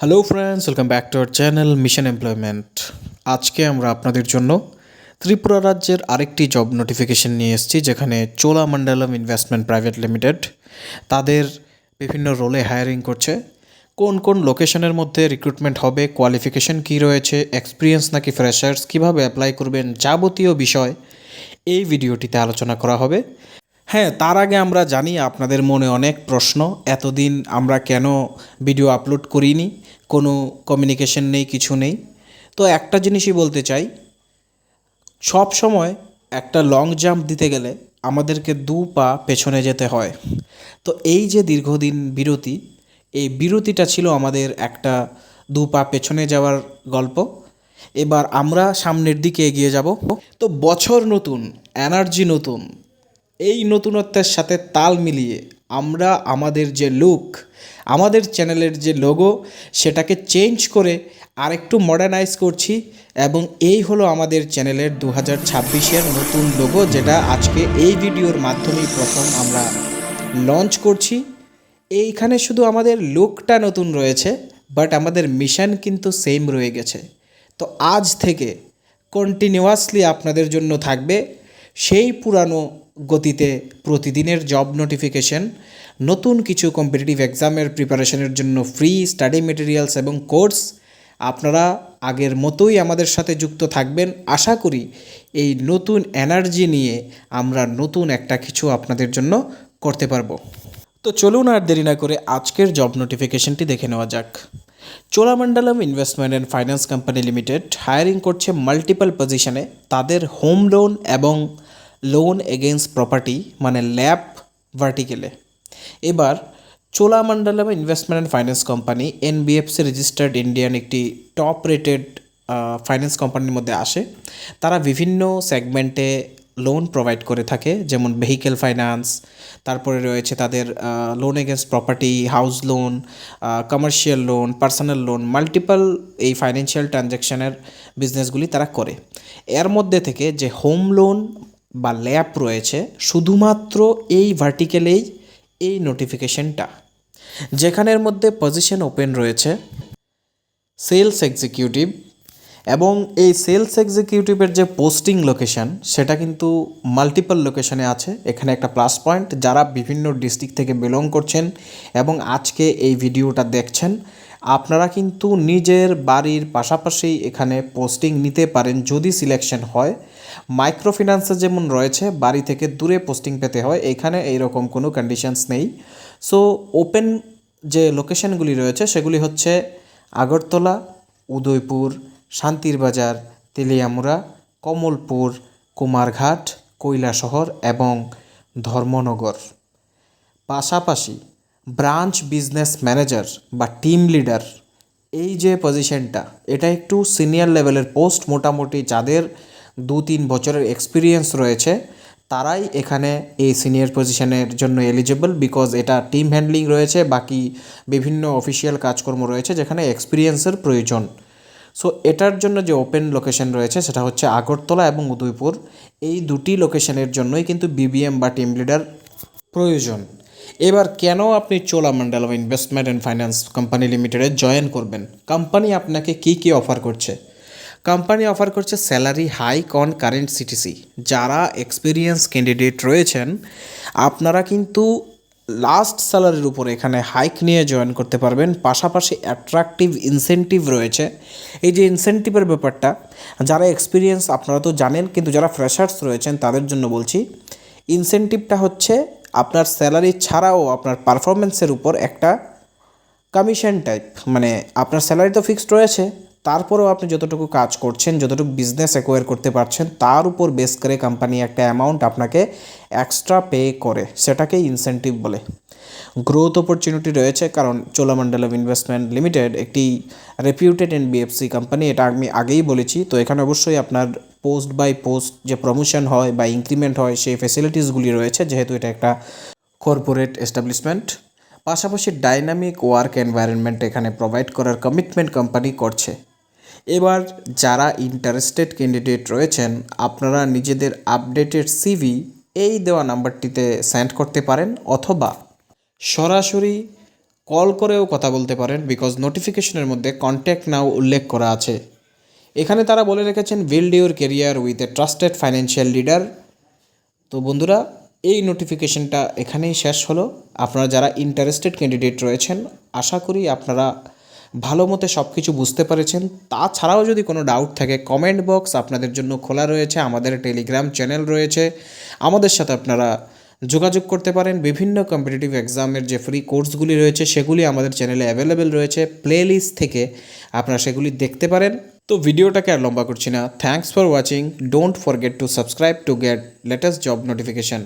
Hello friends, welcome back to our channel mission employment. আজকে আমরা আপনাদের জন্য ত্রিপুরা রাজ্যের আরেকটি জব নোটিফিকেশন নিয়ে এসেছি, যেখানে চোলামণ্ডলম ইনভেস্টমেন্ট প্রাইভেট লিমিটেড তাদের বিভিন্ন রোলে হায়ারিং করছে। কোন কোন লোকেশনের মধ্যে রিক্রুটমেন্ট হবে, কোয়ালিফিকেশন কী রয়েছে, এক্সপিরিয়েন্স নাকি ফ্রেশার্স, কীভাবে অ্যাপ্লাই করবেন, যাবতীয় বিষয় এই ভিডিওটিতে আলোচনা করা হবে। হ্যাঁ, তার আগে আমরা জানি আপনাদের মনে অনেক প্রশ্ন, এতদিন আমরা কেন ভিডিও আপলোড করিনি, কোনো কমিউনিকেশন নেই, কিছু নেই। তো একটা জিনিসই বলতে চাই, সব সময় একটা লং জাম্প দিতে গেলে আমাদেরকে 2 পা পেছনে যেতে হয়। তো এই যে দীর্ঘদিন বিরতি, এই বিরতিটা ছিল আমাদের একটা 2 পা পেছনে যাওয়ার গল্প। এবার আমরা সামনের দিকে এগিয়ে যাব। তো বছর নতুন, এনার্জি নতুন, এই নতুনত্বের সাথে তাল মিলিয়ে আমরা আমাদের যে লুক, আমাদের চ্যানেলের যে লোগো, সেটাকে চেঞ্জ করে আরেকটু মডার্নাইজ করছি। এবং এই হলো আমাদের চ্যানেলের 2026-এর নতুন লোগো, যেটা আজকে এই ভিডিওর মাধ্যমেই প্রথম আমরা লঞ্চ করছি। এইখানে শুধু আমাদের লুকটা নতুন রয়েছে, বাট আমাদের মিশন কিন্তু সেম রয়ে গেছে। তো আজ থেকে কন্টিনিউয়াসলি আপনাদের জন্য থাকবে সেই পুরানো গতিতে প্রতিদিনের জব নোটিফিকেশন, নতুন কিছু কম্পিটিটিভ এক্সামের প্রিপারেশনের জন্য ফ্রি স্টাডি মেটেরিয়ালস এবং কোর্স। আপনারা আগের মতোই আমাদের সাথে যুক্ত থাকবেন। আশা করি এই নতুন এনার্জি নিয়ে আমরা নতুন একটা কিছু আপনাদের জন্য করতে পারবো। তো চলুন আর দেরি না করে আজকের জব নোটিফিকেশনটি দেখে নেওয়া যাক। Cholamandalam investment and finance company limited hiring করছে মাল্টিপল পজিশনে তাদের হোম লোন এবং লোন এগেইনস্ট প্রপার্টি মানে ল্যাব ভার্টিকেলে। এবার Cholamandalam investment and finance company NBFC registered Indian একটি টপ রেটেড ফাইন্যান্স কোম্পানির মধ্যে আসে। তারা বিভিন্ন সেগমেন্টে লোন প্রোভাইড করে থাকে, যেমন ভেহিকেল ফাইন্যান্স, তারপরে রয়েছে তাদের loan against property, house loan, commercial loan, personal loan, multiple এই ফাইন্যান্সিয়াল ট্রানজ্যাকশানের বিজনেসগুলি তারা করে। এর মধ্যে থেকে যে হোম লোন বা ল্যাব রয়েছে, শুধুমাত্র এই ভার্টিক্যালেই এই নোটিফিকেশনটা, যেখানের মধ্যে পজিশন ওপেন রয়েছে সেলস এক্সিকিউটিভ। এবং এই সেলস এক্সিকিউটিভের যে পোস্টিং লোকেশন, সেটা কিন্তু মাল্টিপল লোকেশনে আছে। এখানে একটা প্লাস পয়েন্ট, যারা বিভিন্ন ডিস্ট্রিক্ট থেকে বিলং করছেন এবং আজকে এই ভিডিওটা দেখছেন, আপনারা কিন্তু নিজের বাড়ির পাশাপাশি এখানে পোস্টিং নিতে পারেন যদি সিলেকশন হয়। মাইক্রো ফিন্যান্সে যেমন রয়েছে বাড়ি থেকে দূরে পোস্টিং পেতে হয়, এখানে এইরকম কোনো কন্ডিশনস নেই। সো ওপেন যে লোকেশনগুলি রয়েছে সেগুলি হচ্ছে আগরতলা, উদয়পুর, শান্তিরবাজার, তেলিয়ামুড়া, কমলপুর, কুমারঘাট, কৈলাসহর এবং ধর্মনগর। পাশাপাশি ব্রাঞ্চ বিজনেস ম্যানেজার বা টিম লিডার, এই যে পজিশনটা, এটা একটু সিনিয়র লেভেলের পোস্ট। মোটামুটি যাদের 2-3 বছরের এক্সপিরিয়েন্স রয়েছে তারাই এখানে এই সিনিয়র পজিশনের জন্য এলিজিবল, বিকজ এটা টিম হ্যান্ডলিং রয়েছে, বাকি বিভিন্ন অফিসিয়াল কাজকর্ম রয়েছে যেখানে এক্সপিরিয়েন্সের প্রয়োজন। সো এটার জন্য যে ওপেন লোকেশন রয়েছে সেটা হচ্ছে আগরতলা এবং উদয়পুর। এই দুটি লোকেশনের জন্যই কিন্তু বিবিএম বা টিম লিডার প্রয়োজন। এবার কেন আপনি Cholamandalam investment and finance company লিমিটেডে জয়েন করবেন? কোম্পানি আপনাকে কী কী অফার করছে? কোম্পানি অফার করছে salary hike on current CTC. যারা এক্সপিরিয়েন্স ক্যান্ডিডেট রয়েছেন, আপনারা কিন্তু লাস্ট স্যালারির উপরে এখানে হাইক নিয়ে জয়েন করতে পারবেন। পাশাপাশি অ্যাট্রাকটিভ ইনসেন্টিভ রয়েছে। এই যে ইনসেন্টিভের ব্যাপারটা, যারা এক্সপিরিয়েন্স আপনারা তো জানেন, কিন্তু যারা ফ্রেশার্স রয়েছেন তাদের জন্য বলছি, ইনসেন্টিভটা হচ্ছে আপনার স্যালারি ছাড়াও আপনার পারফরমেন্সের উপর একটা কমিশন টাইপ। মানে আপনার স্যালারি তো ফিক্সড রয়েছে, তারপরেও আপনি যতটুকু কাজ করছেন, যতটুকু বিজনেস অ্যাকোয়ার করতে পারছেন, তার উপর বেস করে কোম্পানি একটা অ্যামাউন্ট আপনাকে এক্সট্রা পে করে, সেটাকেই ইনসেন্টিভ বলে। গ্রোথ অপরচুনিটি রয়েছে, কারণ চোলামণ্ডলম ইনভেস্টমেন্ট লিমিটেড একটি রেপিউটেড এনবিএফসি কোম্পানি, এটা আমি আগেই বলেছি। তো এখানে অবশ্যই আপনার পোস্ট বাই পোস্ট যে প্রমোশন হয় বা ইনক্রিমেন্ট হয়, সেই ফেসিলিটিসগুলি রয়েছে, যেহেতু এটা একটা কর্পোরেট এস্টাবলিশমেন্ট। পাশাপাশি ডাইনামিক ওয়ার্ক এনভায়রনমেন্ট এখানে প্রোভাইড করার কমিটমেন্ট কোম্পানি করছে। এবার যারা ইন্টারেস্টেড ক্যান্ডিডেট রয়েছেন, আপনারা নিজেদের আপডেটেড সিভি এই দেওয়া নাম্বারটিতে সেন্ড করতে পারেন, অথবা সরাসরি কল করেও কথা বলতে পারেন, বিকজ নোটিফিকেশনের মধ্যে কন্ট্যাক্ট নাও উল্লেখ করা আছে। এখানে তারা বলে রেখেছেন build your career with a trusted financial leader. তো বন্ধুরা, এই নোটিফিকেশনটা এখানেই শেষ হলো। আপনারা যারা ইন্টারেস্টেড ক্যান্ডিডেট রয়েছেন, আশা করি আপনারা ভালো মতো সব কিছু বুঝতে পেরেছেন। তাছাড়াও যদি কোনো ডাউট থাকে, কমেন্ট বক্স আপনাদের জন্য খোলা রয়েছে, আমাদের টেলিগ্রাম চ্যানেল রয়েছে, আমাদের সাথে আপনারা যোগাযোগ করতে পারেন। বিভিন্ন কম্পিটিটিভ এক্সামের যে ফ্রি কোর্সগুলি রয়েছে সেগুলি আমাদের চ্যানেলে অ্যাভেলেবেল রয়েছে, প্লেলিস্ট থেকে আপনারা সেগুলি দেখতে পারেন। তো ভিডিওটাকে আর লম্বা করছি না, thanks for watching, don't forget to subscribe to get latest job notification.